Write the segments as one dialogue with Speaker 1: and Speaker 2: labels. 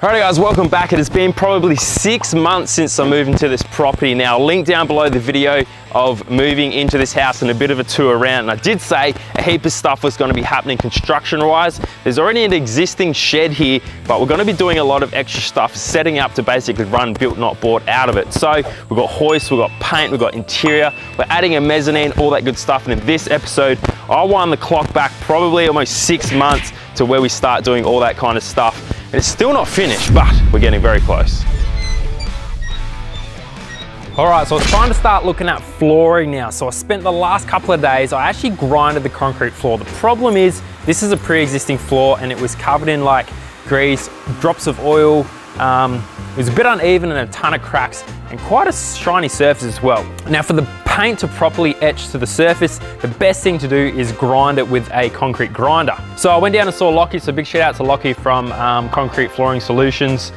Speaker 1: Alright guys, welcome back. It has been probably 6 months since I moved into this property. Now, link down below the video of moving into this house and a bit of a tour around. And I did say a heap of stuff was going to be happening construction-wise. There's already an existing shed here, but we're going to be doing a lot of extra stuff, setting up to basically run built not bought out of it. So we've got hoists, we've got paint, we've got interior, we're adding a mezzanine, all that good stuff. And in this episode, I wind the clock back probably almost 6 months to where we start doing all that kind of stuff. And it's still not finished, but we're getting very close. All right, so I was trying to start looking at flooring now. So I spent the last couple of days, I actually grinded the concrete floor. The problem is, this is a pre-existing floor and it was covered in like grease, drops of oil. It was a bit uneven and a ton of cracks and quite a shiny surface as well. Now for the paint to properly etch to the surface, the best thing to do is grind it with a concrete grinder. So I went down and saw Lockie, so big shout out to Lockie from Concrete Flooring Solutions.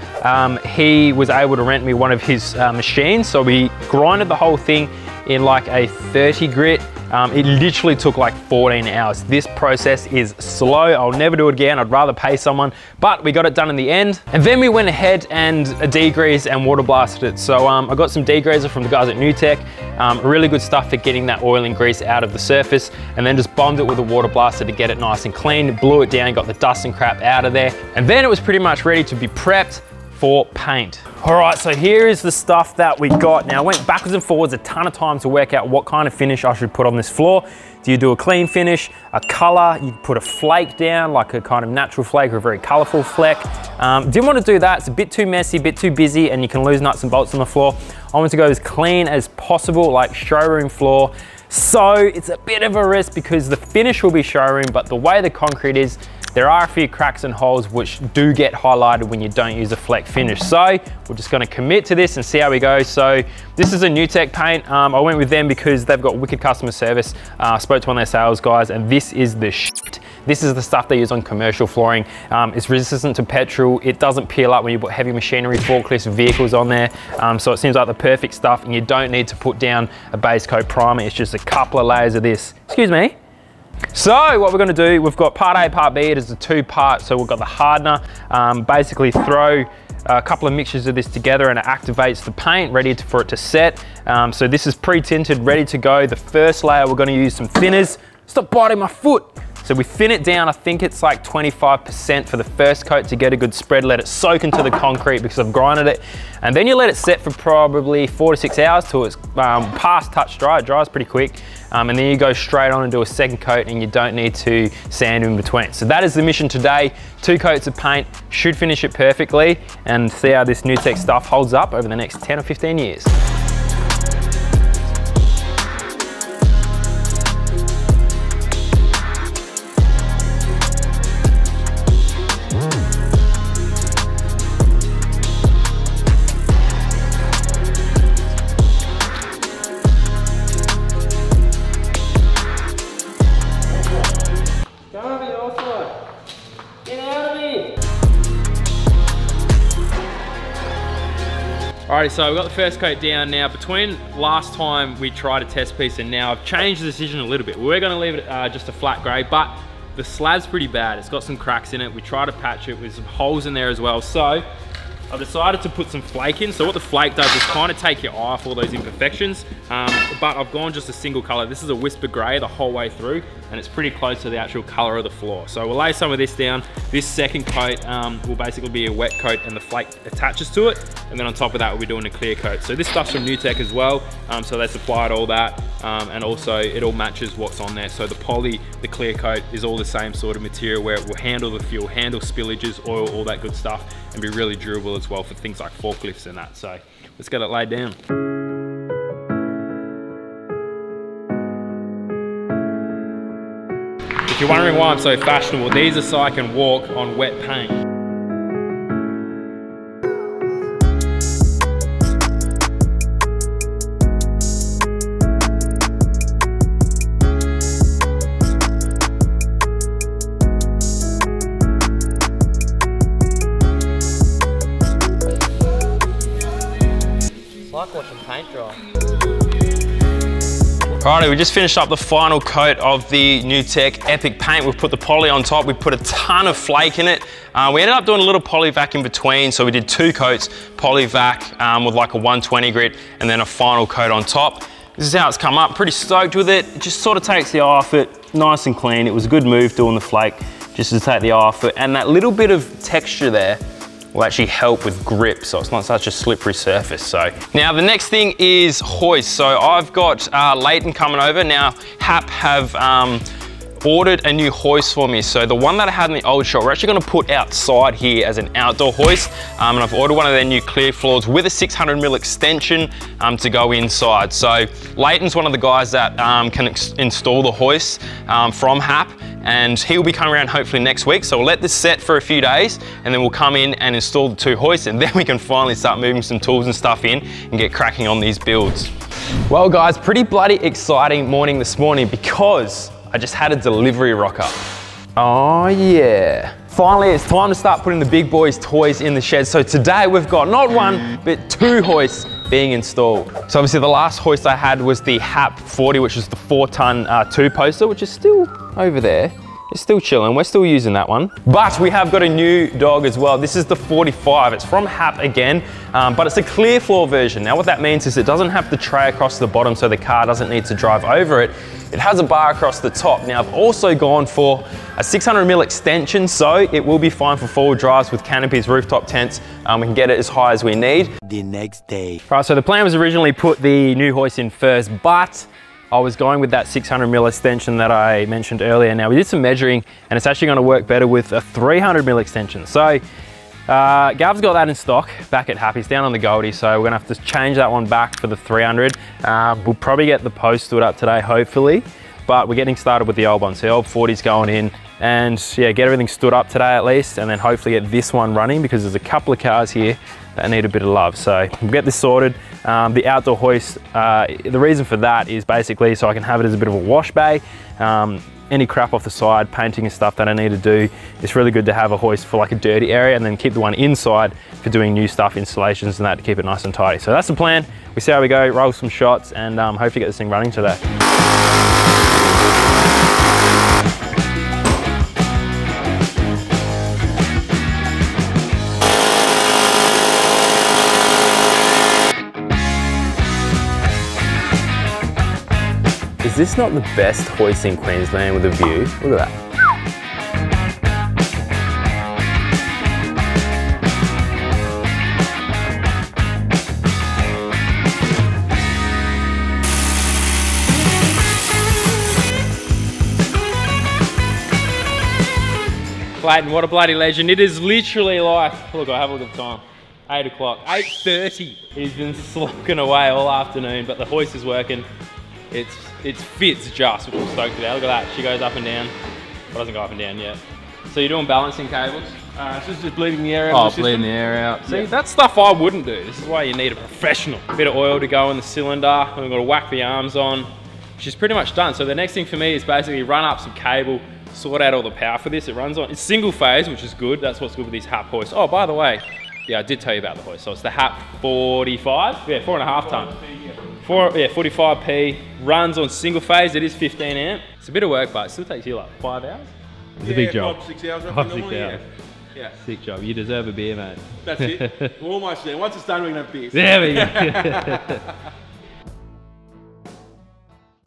Speaker 1: He was able to rent me one of his machines, so we grinded the whole thing in like a 30 grit. It literally took like 14 hours. This process is slow. I'll never do it again. I'd rather pay someone, but we got it done in the end. And then we went ahead and degreased and water blasted it. So I got some degreaser from the guys at NewTek. Really good stuff for getting that oil and grease out of the surface, and then just bombed it with a water blaster to get it nice and clean. Blew it down, got the dust and crap out of there. And then it was pretty much ready to be prepped for paint. All right, so here is the stuff that we got. Now I went backwards and forwards a ton of times to work out what kind of finish I should put on this floor. Do you do a clean finish, a color, you put a flake down, like a kind of natural flake or a very colorful flake. Didn't want to do that, it's a bit too messy, a bit too busy, and you can lose nuts and bolts on the floor. I wanted to go as clean as possible, like showroom floor. So it's a bit of a risk because the finish will be showroom, but the way the concrete is, there are a few cracks and holes which do get highlighted when you don't use a fleck finish. So we're just gonna commit to this and see how we go. So this is a NewTek paint. I went with them because they've got wicked customer service. I spoke to one of their sales guys and this is the shit. This is the stuff they use on commercial flooring. It's resistant to petrol. It doesn't peel up when you put heavy machinery, forklifts, vehicles on there. So it seems like the perfect stuff, and you don't need to put down a base coat primer. It's just a couple of layers of this. Excuse me. So what we're going to do, we've got part A, part B. It is a two-part. So we've got the hardener. Basically throw a couple of mixtures of this together and it activates the paint, ready for it to set. So this is pre-tinted, ready to go. The first layer, we're going to use some thinners. Stop biting my foot. So we thin it down, I think it's like 25% for the first coat to get a good spread, let it soak into the concrete because I've grinded it. And then you let it set for probably 4 to 6 hours till it's past touch dry. It dries pretty quick. And then you go straight on and do a second coat and you don't need to sand in between. So that is the mission today. 2 coats of paint, should finish it perfectly and see how this NewTek stuff holds up over the next 10 or 15 years. Alrighty, so we've got the first coat down now. Between last time we tried a test piece and now I've changed the decision a little bit. We're gonna leave it just a flat grey, but the slab's pretty bad. It's got some cracks in it. We tried to patch it with some holes in there as well. So I've decided to put some flake in. So what the flake does is kind of take your eye off all those imperfections, but I've gone just a single color. This is a whisper gray the whole way through, and it's pretty close to the actual color of the floor. So we'll lay some of this down. This second coat will basically be a wet coat and the flake attaches to it. And then on top of that, we'll be doing a clear coat. So this stuff's from NewTek as well. So they supplied all that. And also it all matches what's on there. So the poly, the clear coat is all the same sort of material where it will handle the fuel, handle spillages, oil, all that good stuff, and be really durable as well for things like forklifts and that. So let's get it laid down. If you're wondering why I'm so fashionable, these are so I can walk on wet paint.
Speaker 2: It's like watching paint dry.
Speaker 1: Alrighty, we just finished up the final coat of the New Tech Epic paint. We've put the poly on top. We put a ton of flake in it. We ended up doing a little polyvac in between. So we did 2 coats, polyvac with like a 120 grit and then a final coat on top. This is how it's come up. Pretty stoked with it. It just sort of takes the eye off it, nice and clean. It was a good move doing the flake just to take the eye off it. And that little bit of texture there will actually help with grip, so it's not such a slippery surface. So now the next thing is hoist. So I've got Leighton coming over. Now Hap have ordered a new hoist for me. So the one that I had in the old shop, we're actually gonna put outside here as an outdoor hoist. And I've ordered one of their new clear floors with a 600mm extension to go inside. So Leighton's one of the guys that can install the hoist from Hap, and he'll be coming around hopefully next week. So we'll let this set for a few days and then we'll come in and install the 2 hoists, and then we can finally start moving some tools and stuff in and get cracking on these builds. Well guys, pretty bloody exciting morning this morning because I just had a delivery rock up. Oh yeah. Finally, it's time to start putting the big boys' toys in the shed. So today we've got not 1, but 2 hoists being installed. So obviously the last hoist I had was the Hap 40, which is the 4-ton 2-poster, which is still over there. It's still chilling, we're still using that one. But we have got a new dog as well. This is the 45, it's from Hap again, but it's a clear floor version. Now what that means is it doesn't have the tray across the bottom so the car doesn't need to drive over it. It has a bar across the top. Now I've also gone for a 600mm extension, so it will be fine for 4-wheel drives with canopies, rooftop tents. We can get it as high as we need.
Speaker 2: The next day.
Speaker 1: Right, so the plan was originally put the new hoist in first, but I was going with that 600mm extension that I mentioned earlier. Now we did some measuring and it's actually gonna work better with a 300mm extension. So Gav's got that in stock back at Happy's down on the Goldie, so we're gonna have to change that one back for the 300. We'll probably get the post stood up today, hopefully, but we're getting started with the old one. So the old 40's going in and yeah, get everything stood up today at least, and then hopefully get this one running because there's a couple of cars here that need a bit of love. So we'll get this sorted. The outdoor hoist, the reason for that is basically so I can have it as a bit of a wash bay. Any crap off the side, painting and stuff that I need to do, it's really good to have a hoist for like a dirty area and then keep the one inside for doing new stuff, installations and that, to keep it nice and tidy. So that's the plan. We see how we go, roll some shots, and hopefully get this thing running today. Is this not the best hoist in Queensland with a view? Look at that. Clayton, what a bloody legend. It is literally like, look, I have a look at the time. 8 o'clock, 8:30. He's been slunking away all afternoon, but the hoist is working. It fits just, which I'm stoked about. Look at that, she goes up and down. It doesn't go up and down yet. So you're doing balancing cables?
Speaker 3: So it's just bleeding the air out of the
Speaker 1: bleeding the air out. See, that's stuff I wouldn't do. This is why you need a professional. A bit of oil to go in the cylinder, and we've got to whack the arms on. She's pretty much done. So the next thing for me is basically run up some cable, sort out all the power for this. It runs on, it's single phase, which is good. That's what's good with these Hap hoists. Oh, by the way, yeah, I did tell you about the hoist. So it's the Hap 45, yeah, 4.5 ton. 45p, runs on single phase. It is 15 amp. It's a bit of work, but it still takes you like 5 hours. It's a big job.
Speaker 3: 5 to 6 hours.
Speaker 1: 5 to 6 hours. Yeah. Sick job. You deserve a beer, mate.
Speaker 3: That's it. We're almost there. Once it's done, we're gonna have beers.
Speaker 1: There we go.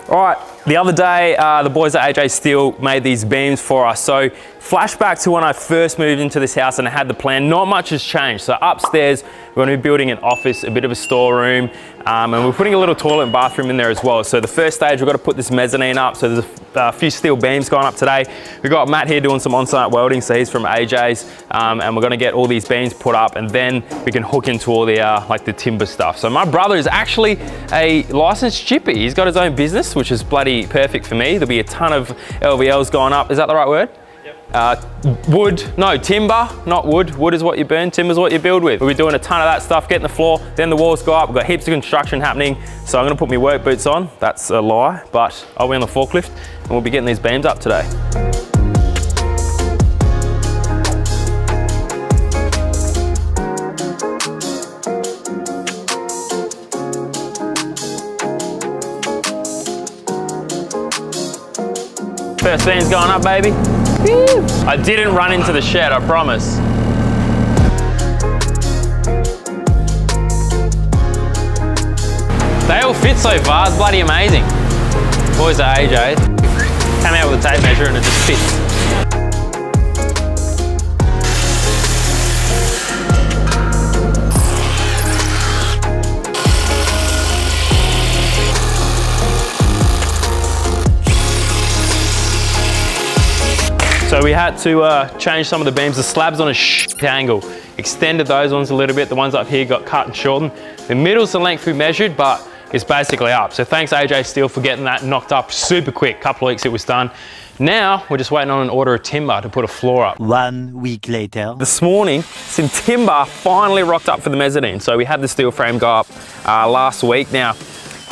Speaker 1: All right, the other day, the boys at AJ Steel made these beams for us. So flashback to when I first moved into this house and I had the plan, not much has changed. So upstairs, we're gonna be building an office, a bit of a storeroom, and we're putting a little toilet and bathroom in there as well. So the first stage, we've got to put this mezzanine up. So there's a few steel beams going up today. We've got Matt here doing some on-site welding, so he's from AJ's, and we're gonna get all these beams put up, and then we can hook into all the like the timber stuff. So my brother is actually a licensed chippy. He's got his own business, which is bloody perfect for me. There'll be a ton of LVLs going up. Is that the right word? Wood, no, timber, not wood. Wood is what you burn, timber is what you build with. We'll be doing a ton of that stuff, getting the floor, then the walls go up. We've got heaps of construction happening. So I'm gonna put my work boots on. That's a lie, but I'll be on the forklift and we'll be getting these beams up today. First beam's going up, baby. Woo. I didn't run into the shed, I promise. They all fit so far, it's bloody amazing. Boys are AJ. Came out with a tape measure and it just fits. So we had to change some of the beams. The slab's on a angle. Extended those ones a little bit. The ones up here got cut and shortened. The middle's the length we measured, but it's basically up. So thanks AJ Steel for getting that knocked up super quick. Couple of weeks it was done. Now we're just waiting on an order of timber to put a floor up.
Speaker 2: 1 week later.
Speaker 1: This morning, some timber finally rocked up for the mezzanine. So we had the steel frame go up last week. Now,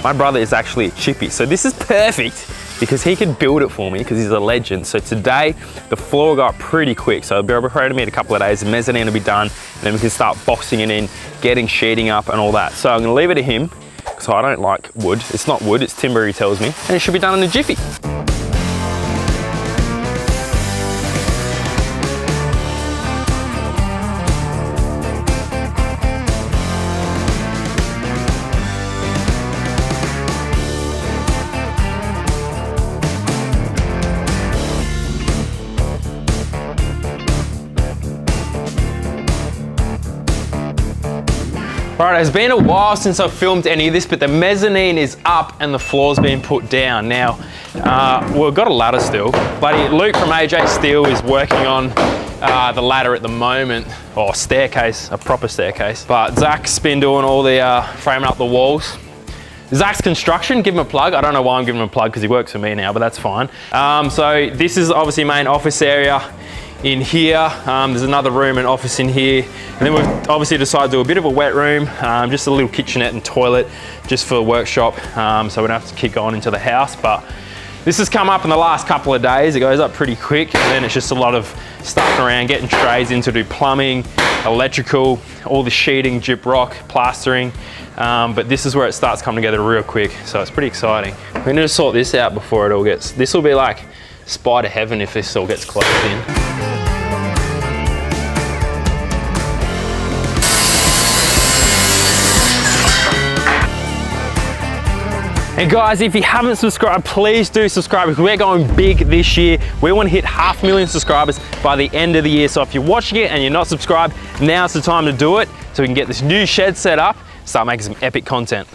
Speaker 1: my brother is actually a chippy, so this is perfect because he can build it for me because he's a legend. So today, the floor got pretty quick. So it'll be ready to me in a couple of days. The mezzanine will be done, and then we can start boxing it in, getting sheeting up and all that. So I'm gonna leave it to him because I don't like wood. It's not wood, it's timber, he tells me, and it should be done in a jiffy. Right, it's been a while since I've filmed any of this, but the mezzanine is up and the floor's been put down. Now, we've got a ladder still. Bloody Luke from AJ Steel is working on the ladder at the moment, or staircase, a proper staircase. But Zach's been doing all the framing up the walls. Zach's Construction, give him a plug. I don't know why I'm giving him a plug because he works for me now, but that's fine. So this is obviously main office area. In here, there's another room and office in here. And then we've obviously decided to do a bit of a wet room, just a little kitchenette and toilet just for the workshop. So we don't have to keep going into the house, but this has come up in the last couple of days. It goes up pretty quick, and then it's just a lot of stuff around, getting trays in to do plumbing, electrical, all the sheeting, gyprock, plastering. But this is where it starts coming together real quick. So it's pretty exciting. We need to sort this out before it all gets, this will be like spider heaven if this all gets closed in. And guys, if you haven't subscribed, please do subscribe because we're going big this year. We want to hit 500,000 subscribers by the end of the year. So if you're watching it and you're not subscribed, now's the time to do it so we can get this new shed set up, start making some epic content.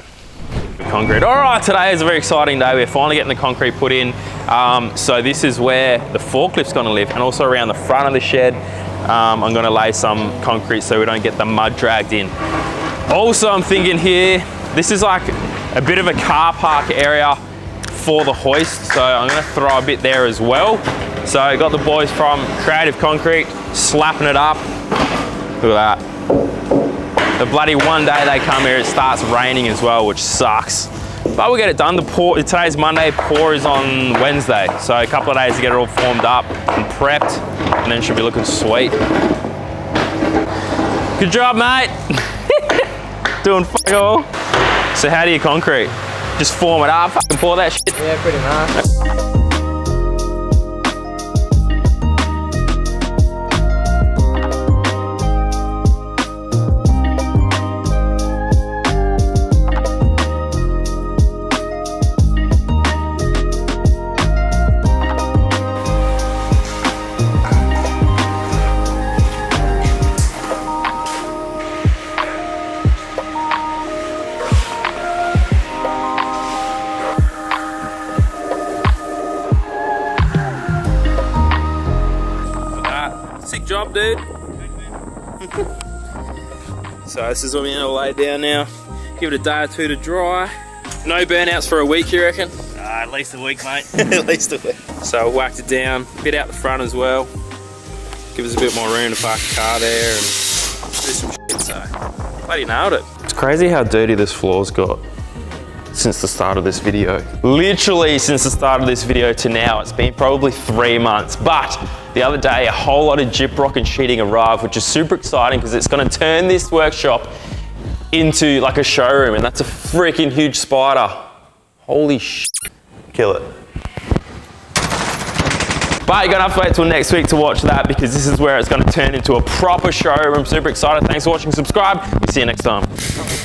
Speaker 1: Concrete. All right, today is a very exciting day. We're finally getting the concrete put in. So this is where the forklift's gonna live, and also around the front of the shed, I'm gonna lay some concrete so we don't get the mud dragged in. Also, I'm thinking here, this is like a bit of a car park area for the hoist, so I'm gonna throw a bit there as well. So I got the boys from Creative Concrete slapping it up. Look at that. The bloody one day they come here, it starts raining as well, which sucks. But we'll get it done. Today's Monday, pour is on Wednesday. So a couple of days to get it all formed up and prepped, and then it should be looking sweet. Good job, mate. Doing fuck all. So how do you concrete? Just form it up, fucking pour that shit?
Speaker 4: Yeah, pretty much.
Speaker 1: Sick job, dude. So this is what we're gonna lay down now. Give it a day or two to dry. No burnouts for a week, you reckon?
Speaker 2: At least a week, mate.
Speaker 1: At least a week. So whacked it down, a bit out the front as well. Give us a bit more room to park the car there and do some shit, so bloody nailed it. It's crazy how dirty this floor's got since the start of this video. Literally since the start of this video to now, it's been probably 3 months. But the other day, a whole lot of gyprock and sheeting arrived, which is super exciting because it's gonna turn this workshop into like a showroom, and that's a freaking huge spider. Holy shit. Kill it. But you're gonna have to wait till next week to watch that because this is where it's gonna turn into a proper showroom. Super excited. Thanks for watching. Subscribe. We'll see you next time.